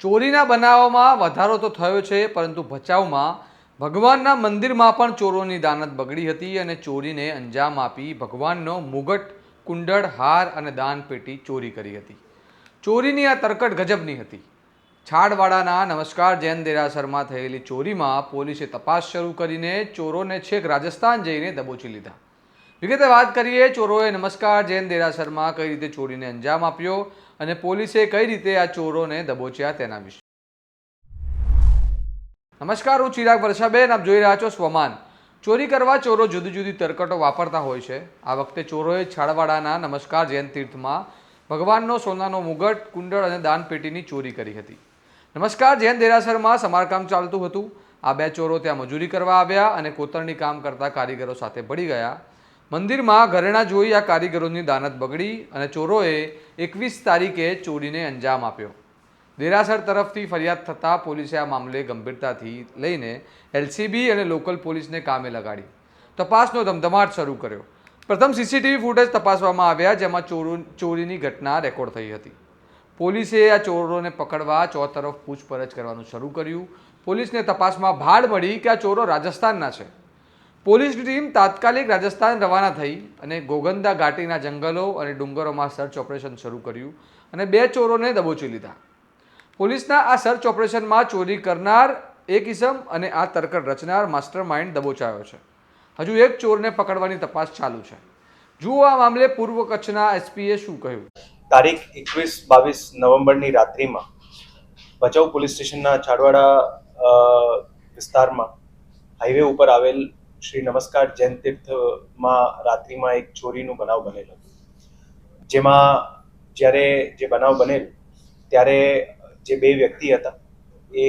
ચોરીના બનાવોમાં વધારો તો થયો છે, પરંતુ ભચાઉમાં ભગવાનના મંદિરમાં પણ ચોરોની દાનત બગડી હતી અને ચોરીને અંજામ આપી ભગવાનનો મુગટ, કુંડળ, હાર અને દાનપેટી ચોરી કરી હતી. ચોરીની આ તરકટ ગજબની હતી. છાડવાડાના નમસ્કાર જૈન દેરાસરમાં થયેલી ચોરીમાં પોલીસે તપાસ શરૂ કરીને ચોરોને છેક રાજસ્થાન જઈને દબોચી લીધા. વિગતે વાત કરીએ, ચોરોએ નમસ્કાર જૈન દેરાસરમાં કઈ રીતે ચોરીને અંજામ આપ્યો અને પોલીસે કઈ રીતે આ ચોરોને દબોચ્યા તેના વિશે. નમસ્કાર, હું ચિરાગ વર્ષાબેન, આપ જોઈ રહ્યા છો સ્વમાન. ચોરી કરવા ચોરો જુદી જુદી તરકટો વાપરતા હોય છે. આ વખતે ચોરોએ છાડવાડાના નમસ્કાર જૈન તીર્થમાં ભગવાનનો સોનાનો મુગટ, કુંડળ અને દાનપેટીની ચોરી કરી હતી. નમસ્કાર જૈન દેરાસરમાં સમારકામ ચાલતું હતું. આ બે ચોરો ત્યાં મજૂરી કરવા આવ્યા અને કોતરણી કામ કરતા કારીગરો સાથે ભળી ગયા. મંદિરમાં ઘરેણા જોઈ આ કારીગરોની દાનત બગડી અને ચોરોએ 21 તારીખે ચોરીને અંજામ આપ્યો. દેરાસર તરફથી ફરિયાદ થતાં પોલીસે આ મામલે ગંભીરતાથી લઈને એલસીબી અને લોકલ પોલીસને કામે લગાડી તપાસનો ધમધમાટ શરૂ કર્યો. પ્રથમ સીસીટીવી ફૂટેજ તપાસવામાં આવ્યા, જેમાં ચોરીની ઘટના રેકોર્ડ થઈ હતી. પોલીસે આ ચોરોને પકડવા ચોતરફ પૂછપરછ કરવાનું શરૂ કર્યું. પોલીસને તપાસમાં ભાડ મળી કે આ ચોરો રાજસ્થાનના છે. પોલીસની ટીમ તાત્કાલિક રાજસ્થાન રવાના થઈ અને ગોગંદા ઘાટીના જંગલો અને ડુંગરોમાં સર્ચ ઓપરેશન શરૂ કર્યું અને બે ચોરોને દબોચી લીધા. પોલીસના આ સર્ચ ઓપરેશનમાં ચોરી કરનાર એક ઇસમ અને આ તરકટ રચનાર માસ્ટર માઇન્ડ દબોચાયો છે. હજુ એક ચોરને પકડવાની તપાસ ચાલુ છે. જુઓ આ મામલે પૂર્વ કચ્છના એસપીએ શું કહ્યું. તારીખ 21-22 નવેમ્બરની રાત્રિમાં ભચાઉ પોલીસ સ્ટેશનના છાડવાડા વિસ્તારમાં હાઈવે ઉપર આવેલ શ્રી નમસ્કાર જૈન તીર્થમાં રાત્રિમાં એક ચોરીનું બનાવ બનેલ હતું. જેમાં જ્યારે જે બનાવ બનેલ ત્યારે જે બે વ્યક્તિ હતા એ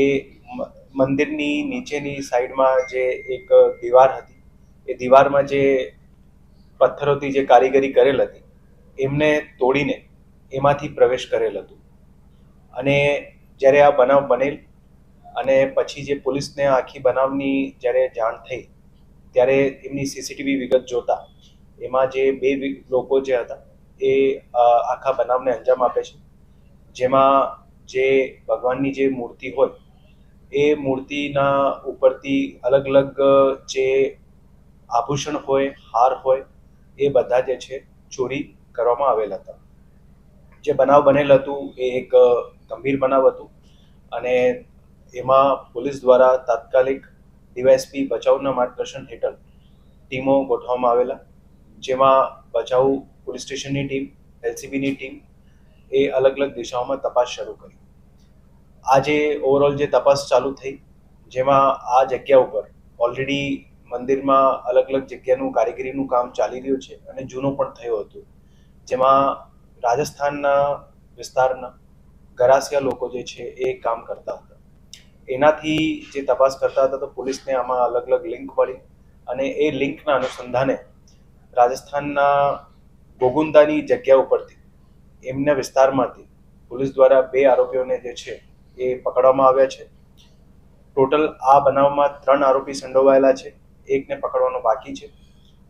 મંદિરની નીચેની સાઈડમાં જે એક દીવાર હતી, એ દીવારમાં જે પથ્થરોથી જે કારીગરી કરેલ હતી એમને તોડીને એમાંથી પ્રવેશ કરેલ હતું. અને જ્યારે આ બનાવ બનેલ અને પછી જે પોલીસને આખી બનાવની જ્યારે જાણ થઈ ત્યારે એમની સીસીટીવી વિગત જોતા એમાં જે બે લોકો જે હતા એ આખા બનાવને અંજામ આપે છે. જેમાં જે ભગવાનની જે મૂર્તિ હોય એ મૂર્તિના ઉપરથી અલગ અલગ જે આભૂષણ હોય, હાર હોય, એ બધા જે છે ચોરી કરવામાં આવેલ હતા. જે બનાવ બનેલ હતું એ એક ગંભીર બનાવ હતું અને એમાં પોલીસ દ્વારા તાત્કાલિક ડીવાયએસપી ભચાઉના માર્ગદર્શન હેઠળ ટીમો ગોઠવવામાં આવેલા, જેમાં ભચાઉ પોલીસ સ્ટેશનની ટીમ, એલસીબીની ટીમ એ અલગ અલગ દિશાઓમાં તપાસ શરૂ કરી. આ જે ઓવરઓલ જે તપાસ ચાલુ થઈ, જેમાં આ જગ્યા ઉપર ઓલરેડી મંદિરમાં અલગ અલગ જગ્યાનું કારીગરીનું કામ ચાલી રહ્યું છે અને જૂનું પણ થયું હતું. જેમાં રાજસ્થાનના વિસ્તારના ગરાસિયા લોકો જે છે એ કામ કરતા હતા. એનાથી જે તપાસ કરતા હતા તો પોલીસને આમાં અલગ અલગ લિંક મળી અને એ લિંકના અનુસંધાને રાજસ્થાનના ગોગુંદાની જગ્યા ઉપરથી એમના વિસ્તારમાંથી પોલીસ દ્વારા બે આરોપીઓને જે છે એ પકડવામાં આવ્યા છે. ટોટલ આ બનાવમાં 3 આરોપી સંડોવાયેલા છે, એકને પકડવાનો બાકી છે.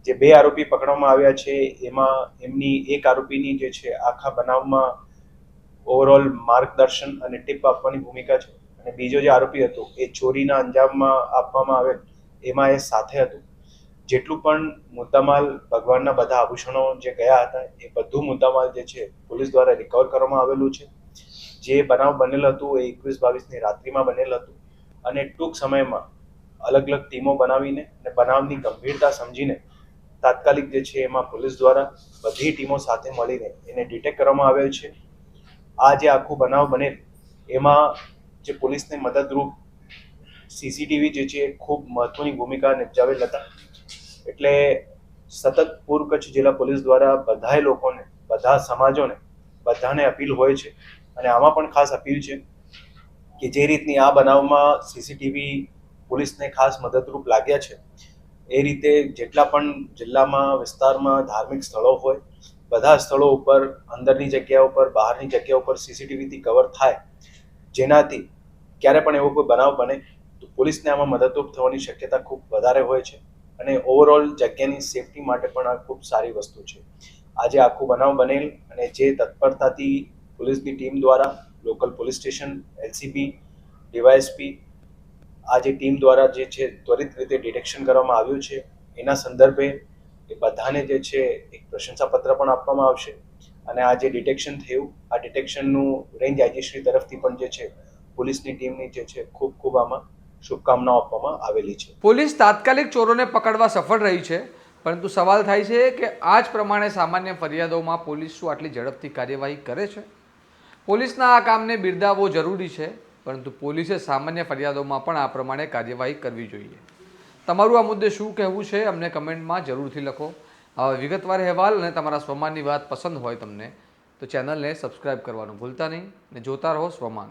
જે બે આરોપી પકડવામાં આવ્યા છે એમાં એમની એક આરોપીની જે છે આખા બનાવમાં ઓવરઓલ માર્ગદર્શન અને ટીપ આપવાની ભૂમિકા છે અને બીજો જે આરોપી હતો એ ચોરીના અંજામમાં આપવામાં આવેલ એમાં એ સાથે હતું. જેટલું પણ મુદ્દામાલ ભગવાનના બધા આભૂષણો જે ગયા હતા એ બધું મુદ્દામાલ જે છે પોલીસ દ્વારા રિકવર કરવામાં આવેલું છે. જે બનાવ બનેલ હતું એ 21-22ની રાત્રિમાં બનેલ હતું અને ટૂંક સમયમાં અલગ અલગ ટીમો બનાવીને અને બનાવની ગંભીરતા સમજીને તાત્કાલિક જે છે એમાં પોલીસ દ્વારા બધી ટીમો સાથે મળીને એને ડિટેક્ટ કરવામાં આવેલ છે. આ જે આખું બનાવ બનેલ એમાં જે પોલીસને મદદરૂપ સીસીટીવી જે છે ખૂબ મહત્વની ભૂમિકા નિભાવેલ હતા. એટલે સતત પૂર્વ કચ્છ જિલ્લા પોલીસ દ્વારા બધાય લોકોને, બધા સમાજોને, બધાને અપીલ હોય છે અને આમાં પણ ખાસ અપીલ છે કે જે રીતની આ બનાવમાં સીસીટીવી પોલીસને ખાસ મદદરૂપ લાગ્યા છે એ રીતે જેટલા પણ જિલ્લામાં, વિસ્તારમાં ધાર્મિક સ્થળો હોય, બધા સ્થળો ઉપર અંદરની જગ્યા ઉપર, બહારની જગ્યા ઉપર સીસીટીવીથી કવર થાય, જેનાથી ક્યારે પણ એવો કોઈ બનાવ બને તો પોલીસને આમાં મદદરૂપ થવાની શક્યતા ખૂબ વધારે હોય છે અને ઓવરઓલ જગ્યાની સેફટી માટે પણ આ ખૂબ સારી વસ્તુ છે. આજે આખું બનાવ બનેલ અને જે તત્પરતાથી પોલીસની ટીમ દ્વારા local police station, LCB, DYSP આ જે ટીમ દ્વારા જે છે ત્વરિત રીતે ડિટેક્શન કરવામાં આવ્યું છે એના સંદર્ભે એ બધાને જે છે એક પ્રશંસાપત્ર પણ આપવામાં આવશે અને આ જે ડિટેક્શન થયું આ ડિટેક્શનનું રેન્જ આઈજીશ્રી તરફથી પણ જે છે પોલીસની ટીમની જે છે ખૂબ ખૂબ આમાં શુભકામનાઓ આપવામાં આવેલી છે. પોલીસ તાત્કાલિક ચોરોને પકડવા સફળ રહી છે, પરંતુ સવાલ થાય છે કે આ જ પ્રમાણે સામાન્ય ફરિયાદોમાં પોલીસ શું આટલી ઝડપથી કાર્યવાહી કરે છે? પોલીસના આ કામને બિરદાવવો જરૂરી છે, પરંતુ પોલીસે સામાન્ય ફરિયાદોમાં પણ આ પ્રમાણે કાર્યવાહી કરવી જોઈએ. તમારું આ મુદ્દે શું કહેવું છે અમને કમેન્ટમાં જરૂરથી લખો. આવા વિગતવાર અહેવાલ અને તમારા સ્વમાનની વાત પસંદ હોય તમને તો ચેનલને સબસ્ક્રાઈબ કરવાનું ભૂલતા નહીં અને જોતા રહો સ્વમાન.